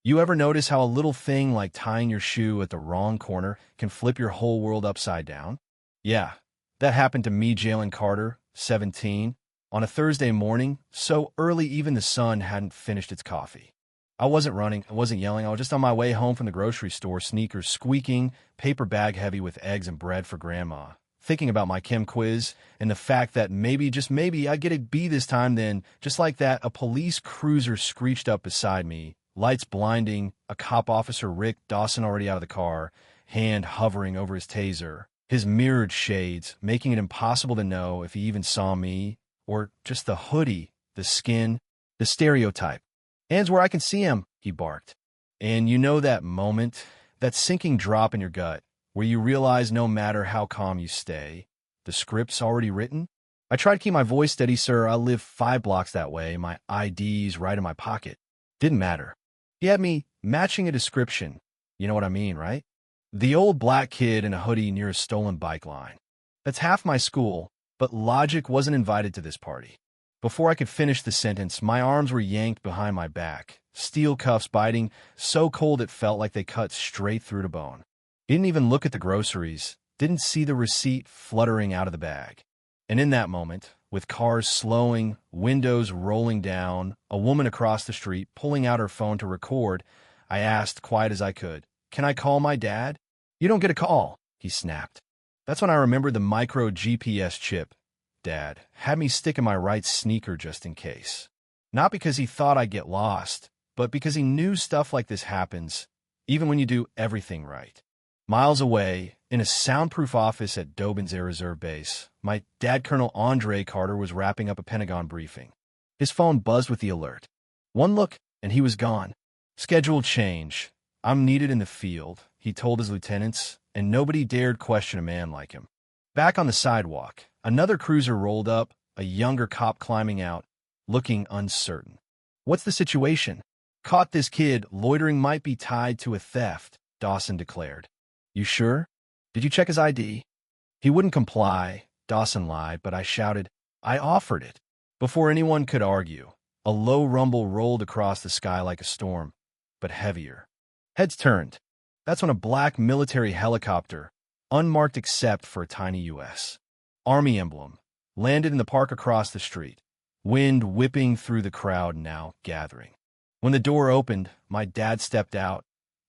You ever notice how a little thing like tying your shoe at the wrong corner can flip your whole world upside down? Yeah, that happened to me, Jalen Carter, 17, on a Thursday morning, so early even the sun hadn't finished its coffee. I wasn't running, I wasn't yelling, I was just on my way home from the grocery store, sneakers squeaking, paper bag heavy with eggs and bread for Grandma, thinking about my chem quiz and the fact that maybe, just maybe, I'd get a B this time. Then, just like that, a police cruiser screeched up beside me, lights blinding, a cop officer, Rick Dawson, already out of the car, hand hovering over his taser, his mirrored shades, making it impossible to know if he even saw me, or just the hoodie, the skin, the stereotype. "Hands where I can see him," he barked. And you know that moment, that sinking drop in your gut, where you realize no matter how calm you stay, the script's already written? I tried to keep my voice steady, sir. I live 5 blocks that way. My ID's right in my pocket. Didn't matter. He had me matching a description. You know what I mean, right? The old black kid in a hoodie near a stolen bike line. That's half my school, but logic wasn't invited to this party. Before I could finish the sentence, my arms were yanked behind my back, steel cuffs biting, so cold it felt like they cut straight through the bone. Didn't even look at the groceries, didn't see the receipt fluttering out of the bag. And in that moment, with cars slowing, windows rolling down, a woman across the street pulling out her phone to record, I asked, quiet as I could, "Can I call my dad?" "You don't get a call," he snapped. That's when I remembered the micro GPS chip Dad had me stick in my right sneaker just in case. Not because he thought I'd get lost, but because he knew stuff like this happens, even when you do everything right. Miles away, in a soundproof office at Dobbin's Air Reserve Base, my dad, Colonel Andre Carter, was wrapping up a Pentagon briefing. His phone buzzed with the alert. One look, and he was gone. "Schedule change. I'm needed in the field," he told his lieutenants, and nobody dared question a man like him. Back on the sidewalk, another cruiser rolled up, a younger cop climbing out, looking uncertain. "What's the situation?" "Caught this kid. Loitering, might be tied to a theft," Dawson declared. "You sure? Did you check his ID?" He wouldn't comply, Dawson lied, but I shouted, "I offered it." Before anyone could argue, a low rumble rolled across the sky like a storm, but heavier. Heads turned. That's when a black military helicopter, unmarked except for a tiny U.S. Army emblem, landed in the park across the street, wind whipping through the crowd now gathering. When the door opened, my dad stepped out,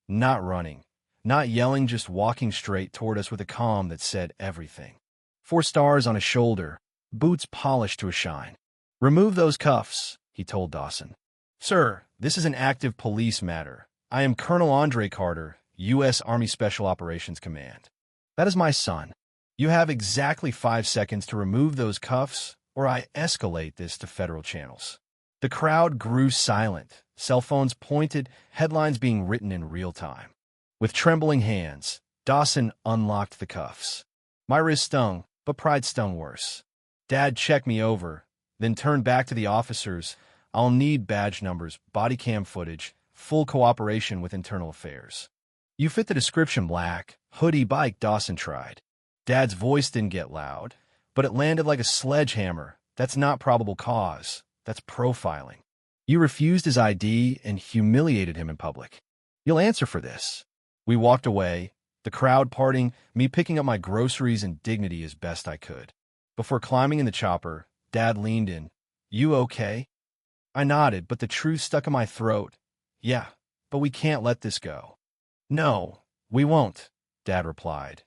not running, not yelling, just walking straight toward us with a calm that said everything. 4 stars on his shoulder, boots polished to a shine. "Remove those cuffs," he told Dawson. "Sir, this is an active police matter. I am Colonel Andre Carter, U.S. Army Special Operations Command. That is my son. You have exactly 5 seconds to remove those cuffs, or I escalate this to federal channels." The crowd grew silent, cell phones pointed, headlines being written in real time. With trembling hands, Dawson unlocked the cuffs. My wrist stung, but pride stung worse. Dad checked me over, then turned back to the officers. "I'll need badge numbers, body cam footage, full cooperation with internal affairs." "You fit the description, black, hoodie, bike," Dawson tried. Dad's voice didn't get loud, but it landed like a sledgehammer. "That's not probable cause. That's profiling. You refused his ID and humiliated him in public. You'll answer for this." We walked away, the crowd parting, me picking up my groceries and dignity as best I could. Before climbing in the chopper, Dad leaned in. "You okay?" I nodded, but the truth stuck in my throat. "Yeah, but we can't let this go." "No, we won't," Dad replied.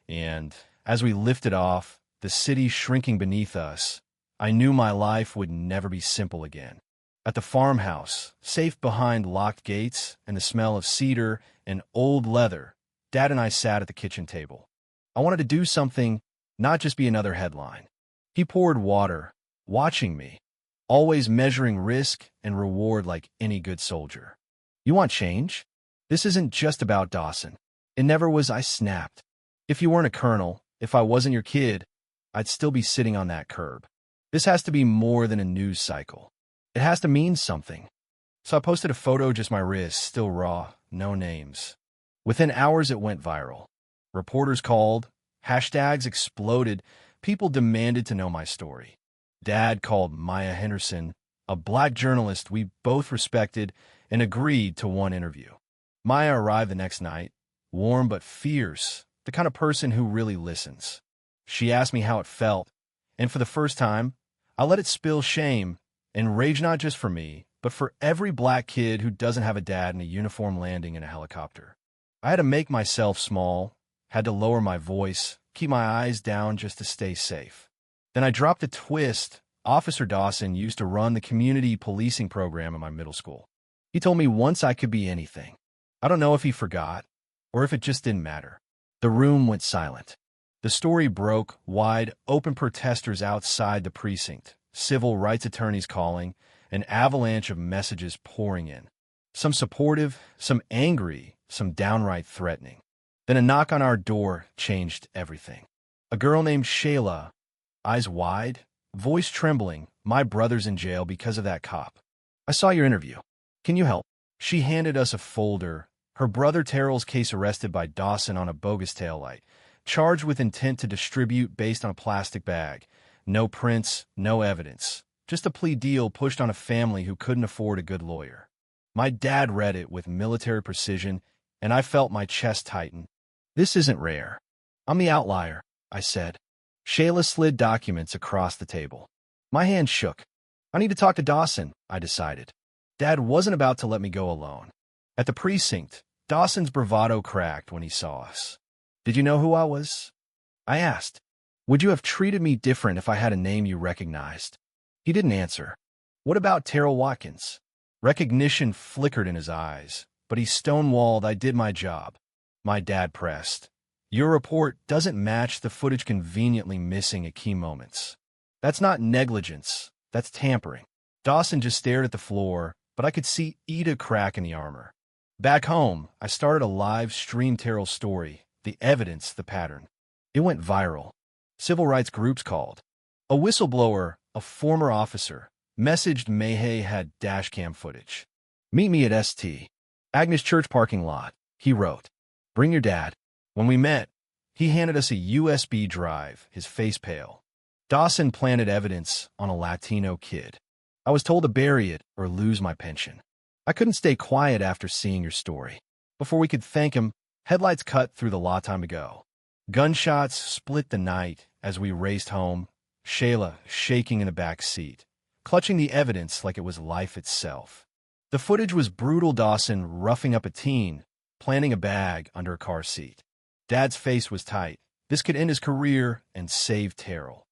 And as we lifted off, the city shrinking beneath us, I knew my life would never be simple again. At the farmhouse, safe behind locked gates and the smell of cedar and old leather, Dad and I sat at the kitchen table. I wanted to do something, not just be another headline. He poured water, watching me, always measuring risk and reward like any good soldier. "You want change? This isn't just about Dawson. It never was," I snapped. "If you weren't a colonel, if I wasn't your kid, I'd still be sitting on that curb. This has to be more than a news cycle. It has to mean something." So I posted a photo, just my wrist, still raw, no names. Within hours, it went viral. Reporters called, hashtags exploded, people demanded to know my story. Dad called Maya Henderson, a black journalist we both respected, and agreed to one interview. Maya arrived the next night, warm but fierce, the kind of person who really listens. She asked me how it felt, and for the first time, I let it spill shame and rage, not just for me, but for every black kid who doesn't have a dad in a uniform landing in a helicopter. I had to make myself small, had to lower my voice, keep my eyes down just to stay safe. Then I dropped a twist. Officer Dawson used to run the community policing program in my middle school. He told me once I could be anything. I don't know if he forgot, or if it just didn't matter. The room went silent. The story broke wide open, protesters outside the precinct, civil rights attorneys calling, an avalanche of messages pouring in. Some supportive, some angry, some downright threatening. Then a knock on our door changed everything. A girl named Shayla, eyes wide, voice trembling, "My brother's in jail because of that cop. I saw your interview. Can you help?" She handed us a folder. Her brother Terrell's case, arrested by Dawson on a bogus taillight, charged with intent to distribute based on a plastic bag. No prints, no evidence. Just a plea deal pushed on a family who couldn't afford a good lawyer. My dad read it with military precision, and I felt my chest tighten. "This isn't rare. I'm the outlier," I said. Shayla slid documents across the table. My hand shook. "I need to talk to Dawson," I decided. Dad wasn't about to let me go alone. At the precinct, Dawson's bravado cracked when he saw us. "Did you know who I was?" I asked. "Would you have treated me different if I had a name you recognized?" He didn't answer. "What about Terrell Watkins?" Recognition flickered in his eyes, but he stonewalled. "I did my job." My dad pressed. "Your report doesn't match the footage, conveniently missing at key moments." "That's not negligence. That's tampering." Dawson just stared at the floor, but I could see Ida crack in the armor. Back home, I started a live stream Terrell's story, the evidence, the pattern. It went viral. Civil rights groups called. A whistleblower, a former officer, messaged Mayhay had dashcam footage. "Meet me at St. Agnes Church parking lot," he wrote. "Bring your dad." When we met, he handed us a USB drive, his face pale. Dawson planted evidence on a Latino kid. "I was told to bury it or lose my pension. I couldn't stay quiet after seeing your story." Before we could thank him, headlights cut through the lot time ago. Gunshots split the night as we raced home, Shayla shaking in the back seat, clutching the evidence like it was life itself. The footage was brutal. Dawson roughing up a teen, planting a bag under a car seat. Dad's face was tight. This could end his career and save Terrell.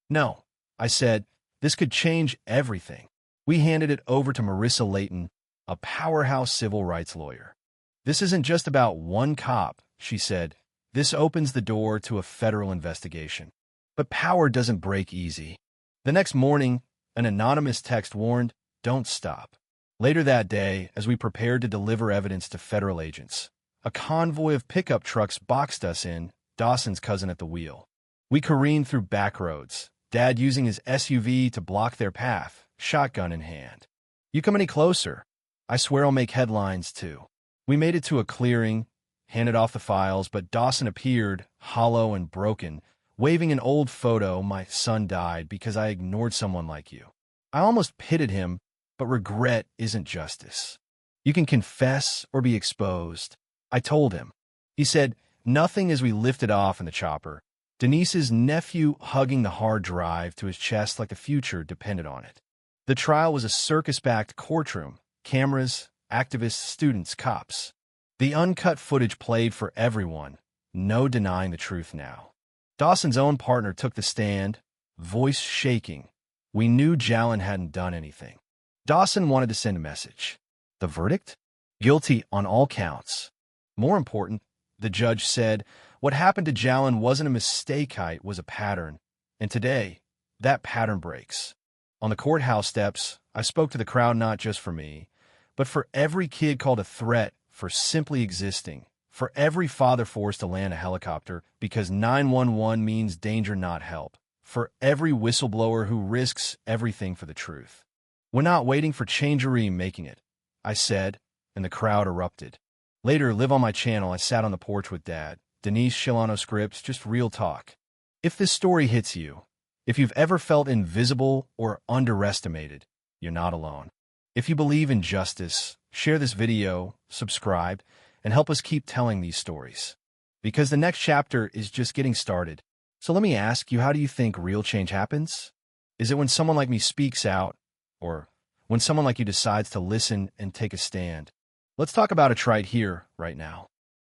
"No," I said, "this could change everything." We handed it over to Marissa Layton, a powerhouse civil rights lawyer. "This isn't just about one cop," she said. "This opens the door to a federal investigation." But power doesn't break easy. The next morning, an anonymous text warned, "Don't stop." Later that day, as we prepared to deliver evidence to federal agents, a convoy of pickup trucks boxed us in, Dawson's cousin at the wheel. We careened through back roads, Dad using his SUV to block their path, shotgun in hand. "You come any closer, I swear I'll make headlines too." We made it to a clearing, handed off the files, but Dawson appeared, hollow and broken, waving an old photo. "My son died because I ignored someone like you." I almost pitied him, but regret isn't justice. "You can confess or be exposed," I told him. He said nothing as we lifted off in the chopper, Denise's nephew hugging the hard drive to his chest like the future depended on it. The trial was a circus-backed courtroom, cameras, activists, students, cops. The uncut footage played for everyone, no denying the truth now. Dawson's own partner took the stand, voice shaking. We knew Jalen hadn't done anything. Dawson wanted to send a message. The verdict? Guilty on all counts. More important, the judge said, what happened to Jalen wasn't a mistake, it was a pattern. And today, that pattern breaks. On the courthouse steps, I spoke to the crowd not just for me, but for every kid called a threat for simply existing, for every father forced to land a helicopter because 911 means danger, not help, for every whistleblower who risks everything for the truth. We're not waiting for change or remaking it, I said, and the crowd erupted. Later, live on my channel, I sat on the porch with Dad, Denise Shilano scripts, just real talk. If this story hits you, if you've ever felt invisible or underestimated, you're not alone. If you believe in justice, share this video, subscribe, and help us keep telling these stories. Because the next chapter is just getting started. So let me ask you, how do you think real change happens? Is it when someone like me speaks out, or when someone like you decides to listen and take a stand? Let's talk about it right here, right now.